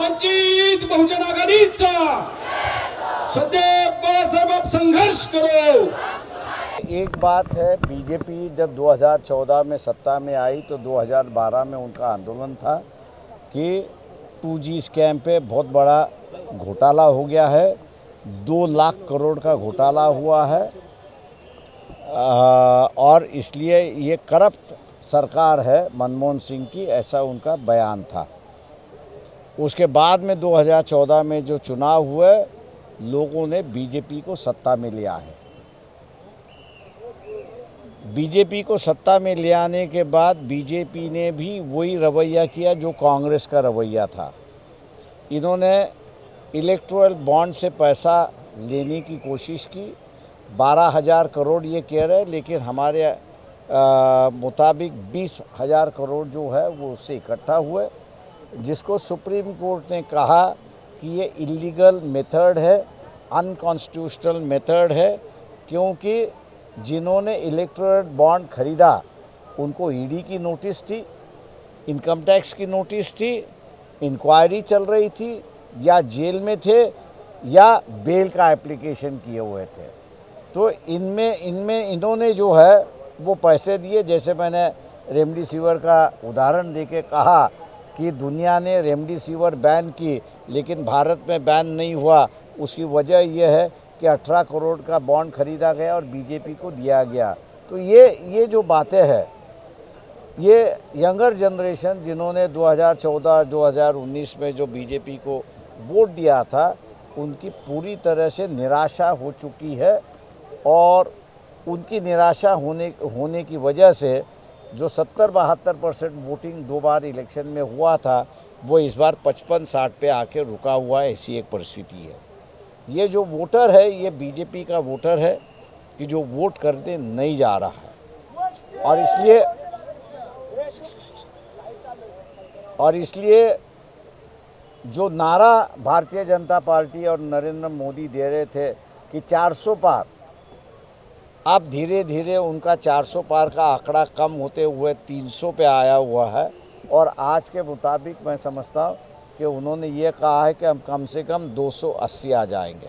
वंचित बहुजन आघाडीचा सदैव बाळासाहेब संघर्ष करो। एक बात है, बीजेपी जब 2014 में सत्ता में आई तो 2012 में उनका आंदोलन था कि 2G स्कैम पे बहुत बड़ा घोटाला हो गया है, 2 लाख करोड़ का घोटाला हुआ है और इसलिए ये करप्ट सरकार है मनमोहन सिंह की, ऐसा उनका बयान था। उसके बाद में 2014 में जो चुनाव हुए, लोगों ने बीजेपी को सत्ता में लिया है। बीजेपी को सत्ता में ले आने के बाद बीजेपी ने भी वही रवैया किया जो कांग्रेस का रवैया था। इन्होंने इलेक्टोरल बॉन्ड से पैसा लेने की कोशिश की, 12,000 करोड़ ये कह रहे, लेकिन हमारे मुताबिक 20,000 करोड़ जो है वो उससे इकट्ठा हुए, जिसको सुप्रीम कोर्ट ने कहा कि ये इलीगल मेथड है, अनकॉन्स्टिट्यूशनल मेथड है, क्योंकि जिन्होंने इलेक्टोरल बॉन्ड खरीदा उनको ईडी की नोटिस थी, इनकम टैक्स की नोटिस थी, इंक्वायरी चल रही थी, या जेल में थे या बेल का एप्लीकेशन किए हुए थे। तो इनमें इन्होंने जो है वो पैसे दिए। जैसे मैंने रेमडेसिविर का उदाहरण देके कहा कि दुनिया ने रेमडेसिविर बैन की लेकिन भारत में बैन नहीं हुआ, उसकी वजह यह है कि 18 करोड़ का बॉन्ड खरीदा गया और बीजेपी को दिया गया। तो ये जो बातें हैं, ये यंगर जनरेशन जिन्होंने 2014-2019 में जो बीजेपी को वोट दिया था, उनकी पूरी तरह से निराशा हो चुकी है और उनकी निराशा होने की वजह से जो 70-72% वोटिंग 2 बार इलेक्शन में हुआ था, वो इस बार 55-60 पे आके रुका हुआ है। ऐसी एक परिस्थिति है। ये जो वोटर है, ये बीजेपी का वोटर है कि जो वोट करने नहीं जा रहा है और इसलिए जो नारा भारतीय जनता पार्टी और नरेंद्र मोदी दे रहे थे कि 400 पार, अब धीरे धीरे उनका 400 पार का आंकड़ा कम होते हुए 300 पे आया हुआ है और आज के मुताबिक मैं समझता हूँ कि उन्होंने ये कहा है कि हम कम से कम 280 आ जाएंगे।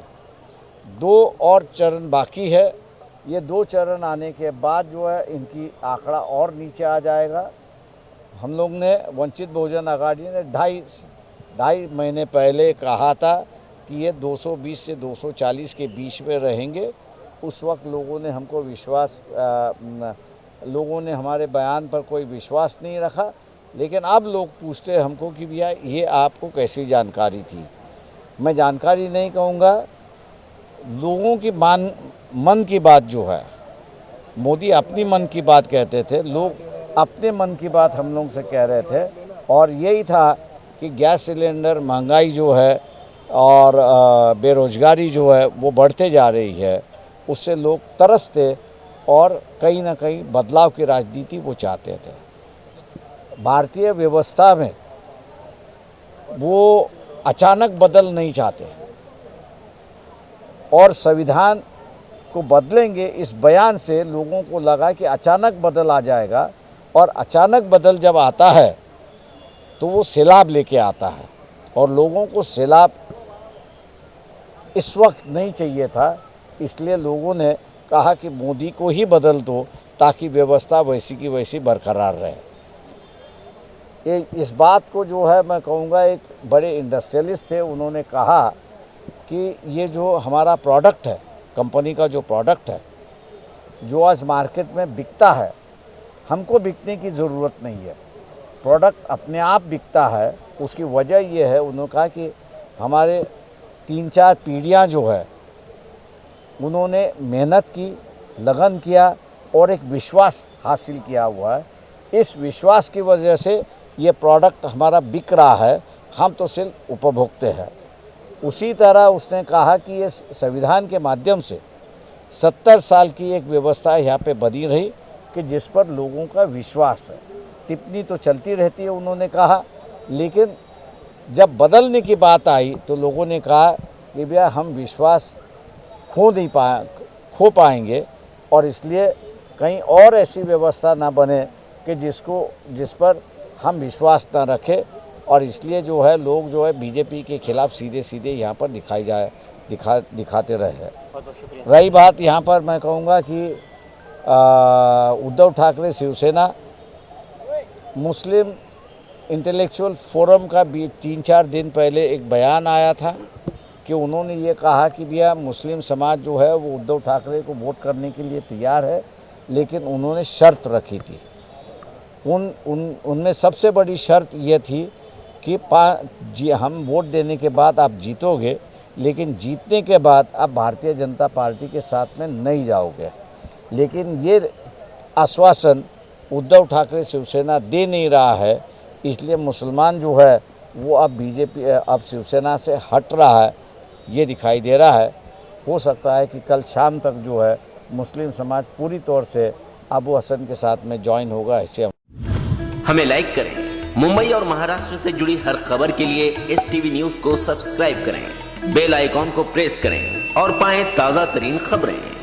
2 और चरण बाकी है। ये 2 चरण आने के बाद जो है इनकी आंकड़ा और नीचे आ जाएगा। हम लोग ने वंचित बहुजन आघाड़ी ने ढाई महीने पहले कहा था कि ये 220 से 240 के बीच में रहेंगे। उस वक्त लोगों ने हमारे बयान पर कोई विश्वास नहीं रखा, लेकिन अब लोग पूछते हैं हमको कि भैया ये आपको कैसी जानकारी थी। मैं जानकारी नहीं कहूँगा, लोगों की मन की बात जो है, मोदी अपनी मन की बात कहते थे, लोग अपने मन की बात हम लोग से कह रहे थे और यही था कि गैस सिलेंडर महंगाई जो है और बेरोजगारी जो है वो बढ़ते जा रही है, उससे लोग तरसते और कहीं ना कहीं बदलाव की राजनीति वो चाहते थे। भारतीय व्यवस्था में वो अचानक बदल नहीं चाहते और संविधान को बदलेंगे इस बयान से लोगों को लगा कि अचानक बदल आ जाएगा और अचानक बदल जब आता है तो वो सैलाब लेके आता है और लोगों को सैलाब इस वक्त नहीं चाहिए था। इसलिए लोगों ने कहा कि मोदी को ही बदल दो ताकि व्यवस्था वैसी की वैसी बरकरार रहे। इस बात को जो है मैं कहूँगा, एक बड़े इंडस्ट्रियलिस्ट थे, उन्होंने कहा कि ये जो हमारा प्रोडक्ट है, कंपनी का जो प्रोडक्ट है, जो आज मार्केट में बिकता है, हमको बिकने की ज़रूरत नहीं है, प्रोडक्ट अपने आप बिकता है। उसकी वजह ये है, उन्होंने कहा कि हमारे 3-4 पीढ़ियाँ जो है उन्होंने मेहनत की, लगन किया और एक विश्वास हासिल किया हुआ है। इस विश्वास की वजह से ये प्रोडक्ट हमारा बिक रहा है, हम तो सिर्फ उपभोक्ता हैं। उसी तरह उसने कहा कि ये संविधान के माध्यम से 70 साल की एक व्यवस्था यहाँ पे बनी रही कि जिस पर लोगों का विश्वास है। टिप्पणी तो चलती रहती है उन्होंने कहा, लेकिन जब बदलने की बात आई तो लोगों ने कहा कि भैया हम विश्वास खो पाएंगे और इसलिए कहीं और ऐसी व्यवस्था ना बने कि जिस पर हम विश्वास ना रखें और इसलिए जो है लोग जो है बीजेपी के खिलाफ सीधे सीधे यहाँ पर दिखाते रहे हैं। रही बात यहाँ पर मैं कहूँगा कि उद्धव ठाकरे शिवसेना मुस्लिम इंटेलेक्चुअल फोरम का भी 3-4 दिन पहले एक बयान आया था कि उन्होंने ये कहा कि भैया मुस्लिम समाज जो है वो उद्धव ठाकरे को वोट करने के लिए तैयार है, लेकिन उन्होंने शर्त रखी थी। उनमें सबसे बड़ी शर्त ये थी कि हम वोट देने के बाद आप जीतोगे, लेकिन जीतने के बाद आप भारतीय जनता पार्टी के साथ में नहीं जाओगे। लेकिन ये आश्वासन उद्धव ठाकरे शिवसेना दे नहीं रहा है, इसलिए मुसलमान जो है वो अब शिवसेना से हट रहा है, ये दिखाई दे रहा है। हो सकता है कि कल शाम तक जो है मुस्लिम समाज पूरी तौर से अबू हसन के साथ में ज्वाइन होगा। ऐसे हमें लाइक करें। मुंबई और महाराष्ट्र से जुड़ी हर खबर के लिए STV न्यूज को सब्सक्राइब करें, बेल आइकॉन को प्रेस करें और पाएं ताजा तरीन खबरें।